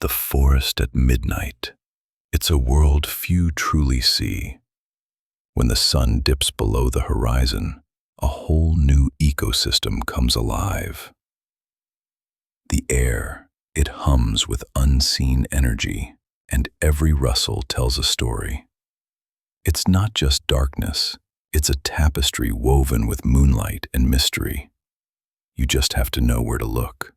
The forest at midnight. It's a world few truly see. When the sun dips below the horizon, a whole new ecosystem comes alive. The air, it hums with unseen energy, and every rustle tells a story. It's not just darkness, it's a tapestry woven with moonlight and mystery. You just have to know where to look.